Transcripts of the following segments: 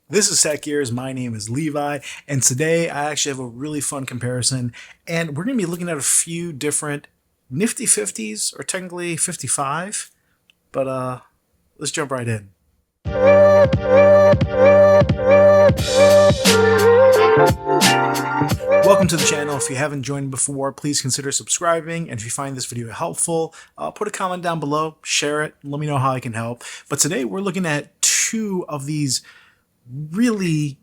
This is Tech Gears. My name is Levi, and today I actually have a really fun comparison, and we're going to be looking at a few different nifty 50s, or technically 55, but let's jump right in. Welcome to the channel. If you haven't joined before, please consider subscribing, and if you find this video helpful, put a comment down below, share it, let me know how I can help. But today we're looking at two of these really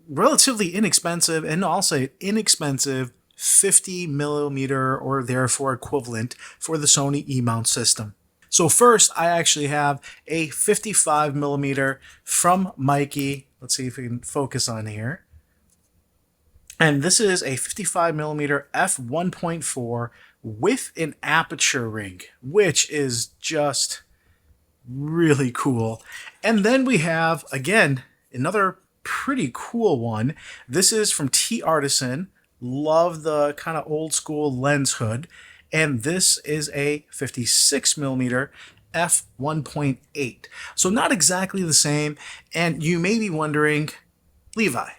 relatively inexpensive, and I'll say inexpensive, 50 millimeter or therefore equivalent for the Sony E-mount system. So first, I actually have a 55 millimeter from Meike. Let's see if we can focus on here. And this is a 55 millimeter f1.4 with an aperture ring, which is just really cool. And then we have, again, another pretty cool one. This is from TTartisan. Love the kind of old school lens hood. And this is a 56 millimeter f1.8. So not exactly the same. And you may be wondering, Levi,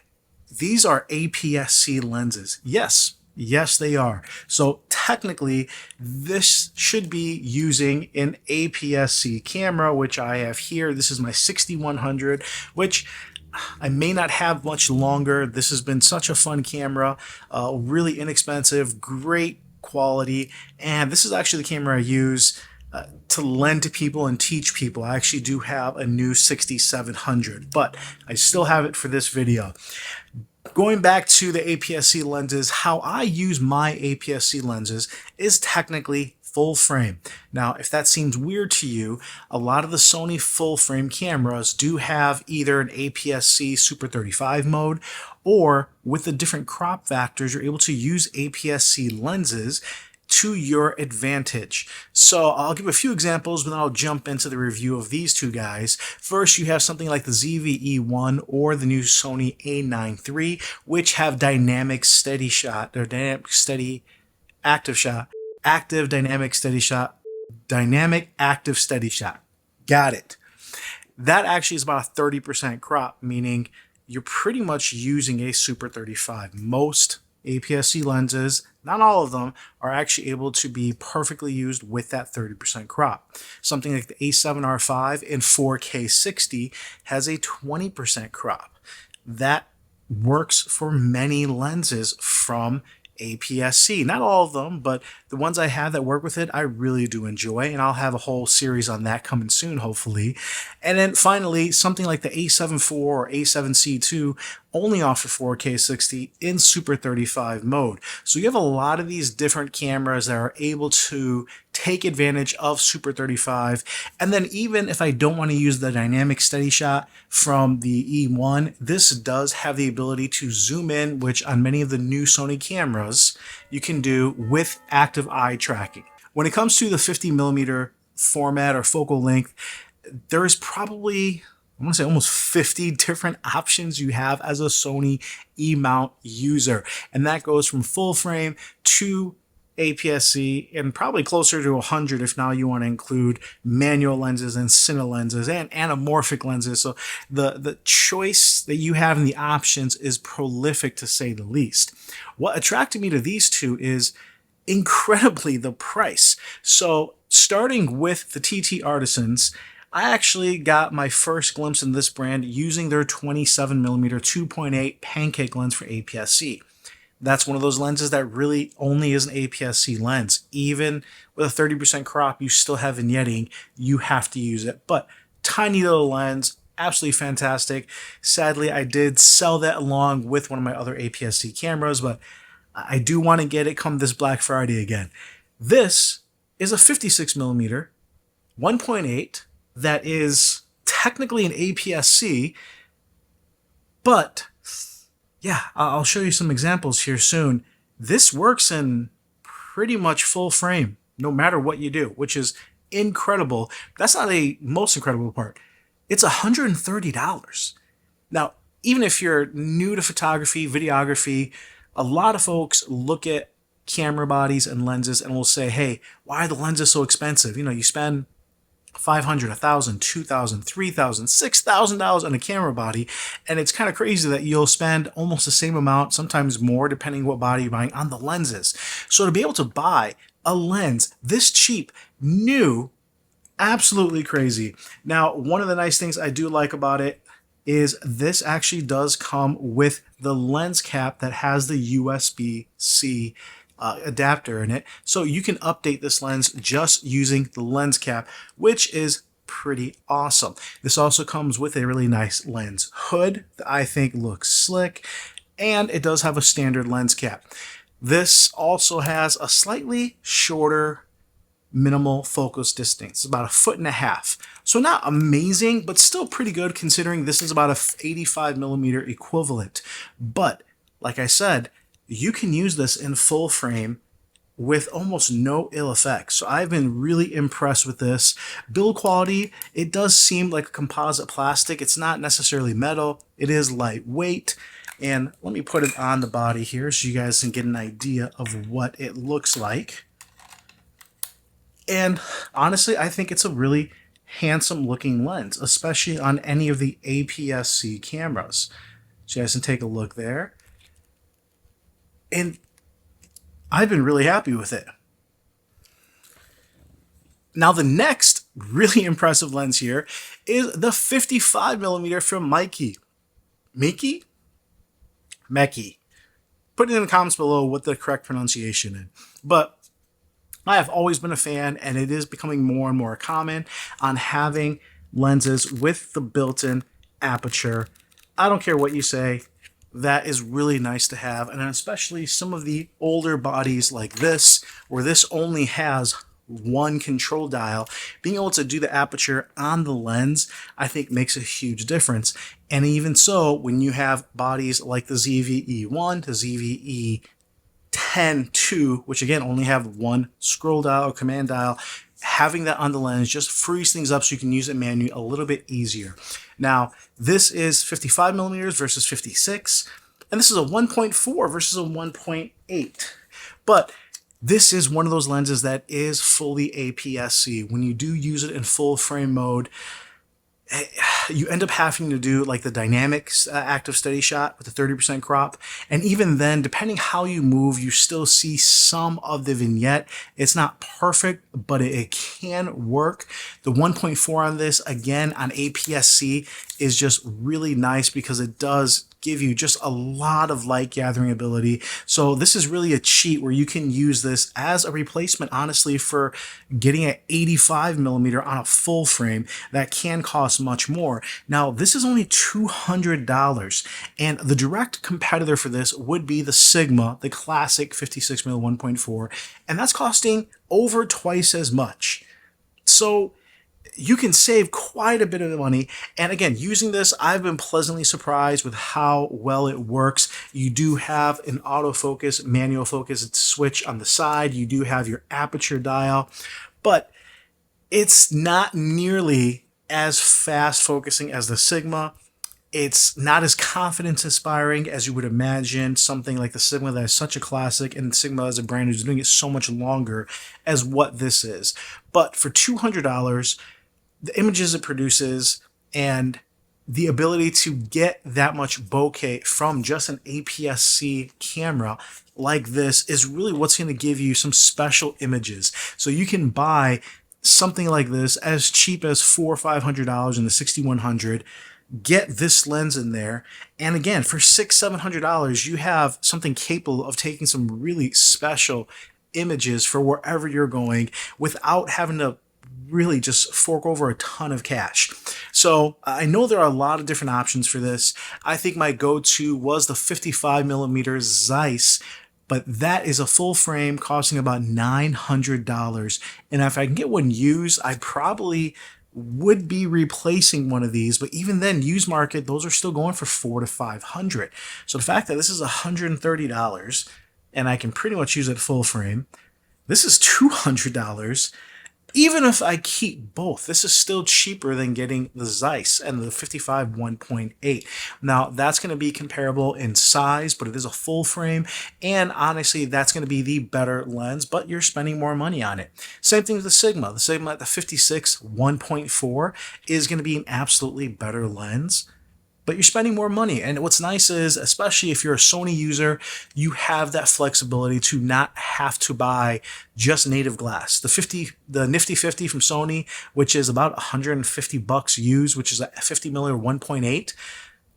these are APS-C lenses. Yes, they are. So technically, this should be using an APS-C camera, which I have here. This is my 6100, which I may not have much longer. This has been such a fun camera, really inexpensive, great quality, and this is actually the camera I use to lend to people and teach people. I actually do have a new 6700, but I still have it for this video. Going back to the APS-C lenses, how I use my APS-C lenses is technically full frame. Now, if that seems weird to you, a lot of the Sony full frame cameras do have either an APS-C Super 35 mode, or with the different crop factors, you're able to use APS-C lenses to your advantage. So I'll give a few examples, but then I'll jump into the review of these two guys. First, you have something like the ZV-E1 or the new Sony A9 III, which have dynamic steady shot, or dynamic steady active shot, active dynamic steady shot, dynamic active steady shot. Got it. That actually is about a 30% crop, meaning you're pretty much using a Super 35. Most APS-C lenses, not all of them, are actually able to be perfectly used with that 30% crop. Something like the A7R5 in 4K 60 has a 20% crop. That works for many lenses from APS-C. Not all of them, but the ones I have that work with it, I really do enjoy, and I'll have a whole series on that coming soon, hopefully. And then finally, something like the A7 IV or A7C2 only offer 4K 60 in Super 35 mode. So you have a lot of these different cameras that are able to take advantage of Super 35. And then even if I don't want to use the dynamic steady shot from the E1, this does have the ability to zoom in, which on many of the new Sony cameras you can do with active eye tracking. When it comes to the 50 millimeter format or focal length, there's probably, I want to say, almost 50 different options you have as a Sony E-mount user. And that goes from full frame to APS-C, and probably closer to 100 if now you want to include manual lenses and cine lenses and anamorphic lenses. So the choice that you have in the options is prolific, to say the least. What attracted me to these two is incredibly the price. So starting with the TTartisans, I actually got my first glimpse in this brand using their 27mm 2.8 pancake lens for APS-C. That's one of those lenses that really only is an APS-C lens. Even with a 30% crop, you still have vignetting, you have to use it. But tiny little lens, absolutely fantastic. Sadly, I did sell that along with one of my other APS-C cameras, but I do want to get it come this Black Friday again. This is a 56 millimeter 1.8 that is technically an APS-C, but yeah, I'll show you some examples here soon. This works in pretty much full frame, no matter what you do, which is incredible. That's not the most incredible part. It's $130. Now, even if you're new to photography, videography, a lot of folks look at camera bodies and lenses and will say, hey, why are the lenses so expensive? You know, you spend $500, $1,000, $2,000, $3,000, $6,000 on a camera body. And it's kind of crazy that you'll spend almost the same amount, sometimes more, depending what body you're buying, on the lenses. So to be able to buy a lens this cheap, new, absolutely crazy. Now, one of the nice things I do like about it is this actually does come with the lens cap that has the USB-C adapter in it. So you can update this lens just using the lens cap, which is pretty awesome. This also comes with a really nice lens hood that I think looks slick, and it does have a standard lens cap. This also has a slightly shorter minimal focus distance, about 1.5 feet. So not amazing, but still pretty good considering this is about a 85mm equivalent. But like I said, you can use this in full frame with almost no ill effects. So I've been really impressed with this. Build quality, it does seem like a composite plastic. It's not necessarily metal. It is lightweight. And let me put it on the body here so you guys can get an idea of what it looks like. And honestly, I think it's a really handsome looking lens, especially on any of the APS-C cameras. So you guys can take a look there. And I've been really happy with it. Now the next really impressive lens here is the 55mm from Meike. Meike? Meike. Put it in the comments below what the correct pronunciation is. But I have always been a fan, and it is becoming more and more common on having lenses with the built-in aperture. I don't care what you say. That is really nice to have, and especially some of the older bodies like this, where this only has one control dial, being able to do the aperture on the lens, I think makes a huge difference. And even so, when you have bodies like the ZVE1, the ZVE10-2, which again only have one scroll dial or command dial, having that on the lens just frees things up so you can use it manually a little bit easier. Now, this is 55mm versus 56, and this is a 1.4 versus a 1.8. But this is one of those lenses that is fully APS-C. When you do use it in full frame mode, you end up having to do like the dynamic active steady shot with the 30% crop. And even then, depending how you move, you still see some of the vignette. It's not perfect, but it can work. The 1.4 on this, again, on APS-C is just really nice because it does give you just a lot of light gathering ability. So this is really a cheat where you can use this as a replacement, honestly, for getting an 85mm on a full frame that can cost much more. Now, this is only $200, and the direct competitor for this would be the Sigma, the classic 56mm 1.4, and that's costing over twice as much. So you can save quite a bit of money. And again, using this, I've been pleasantly surprised with how well it works. You do have an autofocus, manual focus switch on the side. You do have your aperture dial, but it's not nearly as fast focusing as the Sigma. It's not as confidence inspiring as you would imagine something like the Sigma that is such a classic, and Sigma as a brand who's doing it so much longer as what this is. But for $200, the images it produces and the ability to get that much bokeh from just an APS-C camera like this is really what's going to give you some special images. So you can buy something like this as cheap as $400 or $500 in the 6100. Get this lens in there, and again, for $600, $700, you have something capable of taking some really special images for wherever you're going without having to really just fork over a ton of cash. So I know there are a lot of different options for this. I think my go-to was the 55mm Zeiss, but that is a full frame costing about $900. And if I can get one used, I probably would be replacing one of these, but even then, used market, those are still going for $400 to $500. So the fact that this is $130 and I can pretty much use it full frame, this is $200. Even if I keep both, this is still cheaper than getting the Zeiss and the 55 1.8. Now, that's going to be comparable in size, but it is a full frame. And honestly, that's going to be the better lens, but you're spending more money on it. Same thing with the Sigma. The Sigma at the 56 1.4 is going to be an absolutely better lens, but you're spending more money. And what's nice is, especially if you're a Sony user, you have that flexibility to not have to buy just native glass. The Nifty 50 from Sony, which is about $150 used, which is a 50 mm 1.8,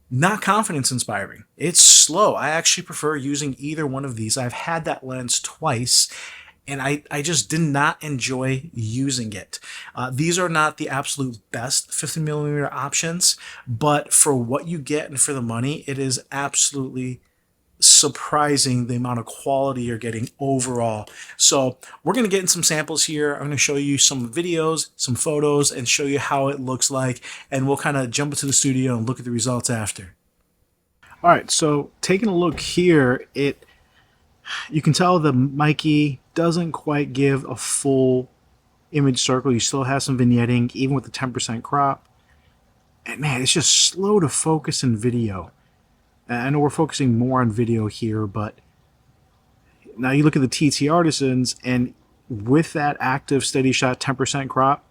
not confidence inspiring. It's slow. I actually prefer using either one of these. I've had that lens twice, and I just did not enjoy using it. These are not the absolute best 50mm options, but for what you get and for the money, it is absolutely surprising the amount of quality you're getting overall. So we're going to get in some samples here. I'm going to show you some videos, some photos, and show you how it looks like, and we'll kind of jump into the studio and look at the results after. All right, so taking a look here, you can tell the Meike doesn't quite give a full image circle. You still have some vignetting, even with the 10% crop. And man, it's just slow to focus in video. I know we're focusing more on video here, but now you look at the TTartisans, and with that active steady shot 10% crop,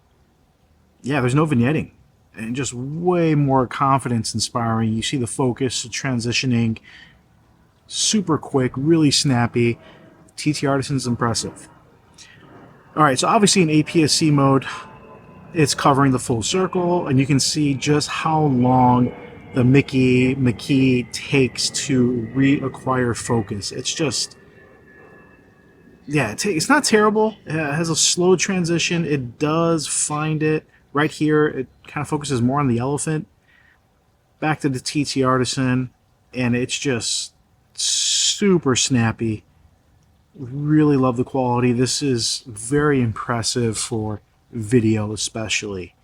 yeah, there's no vignetting. And just way more confidence inspiring. You see the focus transitioning super quick, really snappy. TTartisan's impressive. All right, so obviously in APS-C mode, it's covering the full circle, and you can see just how long the Meike takes to reacquire focus. It's just, yeah, it's not terrible. It has a slow transition. It does find it right here. It kind of focuses more on the elephant. Back to the TTartisan, and it's just super snappy. Really love the quality. This is very impressive for video especially.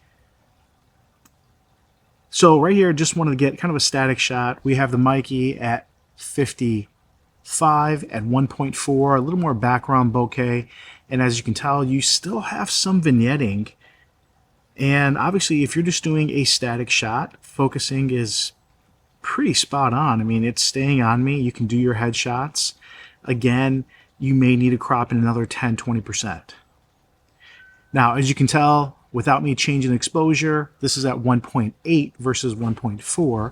So right here, just wanted to get kind of a static shot. We have the Meike at 55 at 1.4, a little more background bokeh, and as you can tell, you still have some vignetting. And obviously, if you're just doing a static shot, focusing is pretty spot on. I mean, it's staying on me. You can do your headshots. Again, you may need to crop in another 10-20%. Now, as you can tell, without me changing exposure, this is at 1.8 versus 1.4,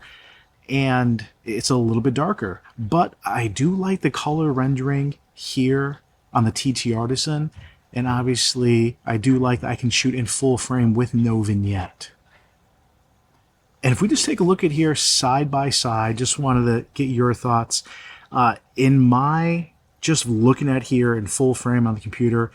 and it's a little bit darker. But I do like the color rendering here on the TTartisan, and obviously I do like that I can shoot in full frame with no vignette. And if we just take a look at here side by side, just wanted to get your thoughts. In my just looking at here in full frame on the computer,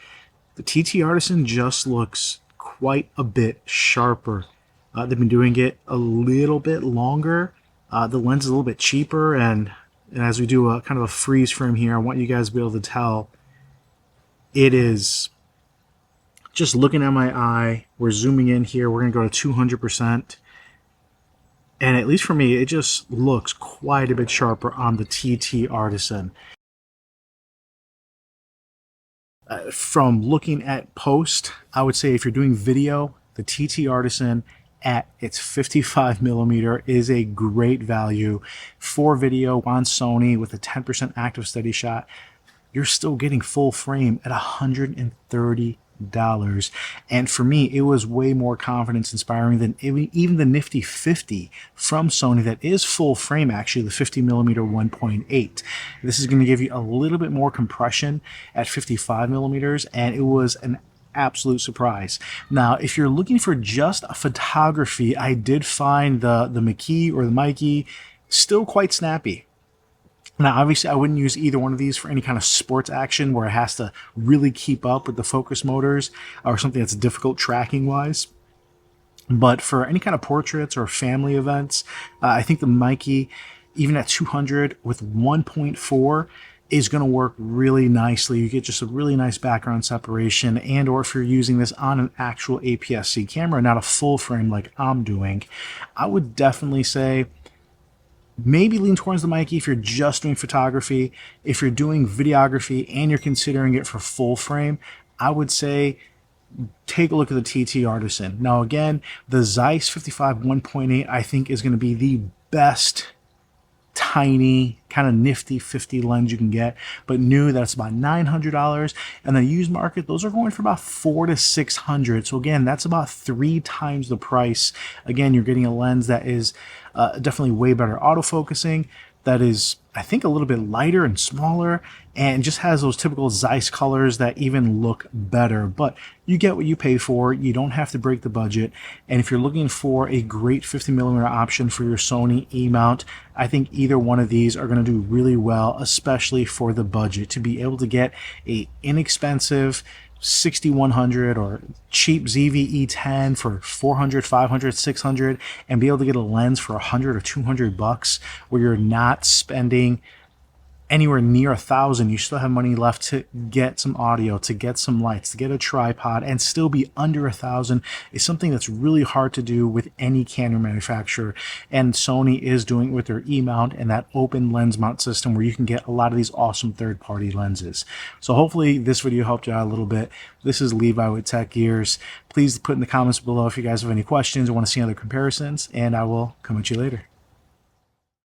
the TTartisan just looks quite a bit sharper. They've been doing it a little bit longer. The lens is a little bit cheaper, and as we do a kind of a freeze frame here, I want you guys to be able to tell it is just looking at my eye. We're zooming in here. We're going to go to 200%. And at least for me, it just looks quite a bit sharper on the TTartisan. From looking at post, I would say if you're doing video, the TTartisan at its 55mm is a great value for video on Sony with a 10% active steady shot. You're still getting full frame at $130. And for me, it was way more confidence inspiring than even the Nifty 50 from Sony that is full frame, actually, the 50mm 1.8. This is going to give you a little bit more compression at 55mm, and it was an absolute surprise. Now, if you're looking for just a photography, I did find the Meike or the Meike still quite snappy. Now, obviously, I wouldn't use either one of these for any kind of sports action where it has to really keep up with the focus motors or something that's difficult tracking-wise. But for any kind of portraits or family events, I think the Meike, even at 200 with 1.4, is going to work really nicely. You get just a really nice background separation, and or if you're using this on an actual APS-C camera, not a full frame like I'm doing, I would definitely say maybe lean towards the Meike if you're just doing photography. If you're doing videography and you're considering it for full frame, I would say take a look at the TTartisan. Now again, the Zeiss 55 1.8 I think is going to be the best tiny kind of nifty 50 lens you can get, but new, that's about $900. And the used market, those are going for about $400 to $600. So again, that's about 3 times the price. Again, you're getting a lens that is definitely way better autofocusing, that is, I think, a little bit lighter and smaller, and just has those typical Zeiss colors that even look better. But you get what you pay for. You don't have to break the budget. And if you're looking for a great 50mm option for your Sony E-mount, I think either one of these are going to do really well, especially for the budget. To be able to get a inexpensive 6100 or cheap ZV-E10 for 400, 500, 600, and be able to get a lens for 100 or 200 bucks, where you're not spending anywhere near $1,000. You still have money left to get some audio, to get some lights, to get a tripod, and still be under $1,000 is something that's really hard to do with any camera manufacturer. And Sony is doing it with their E-mount and that open lens mount system, where you can get a lot of these awesome third-party lenses. So hopefully this video helped you out a little bit. This is Levi with Tech Gears. Please put in the comments below if you guys have any questions or want to see other comparisons, and I will come at you later.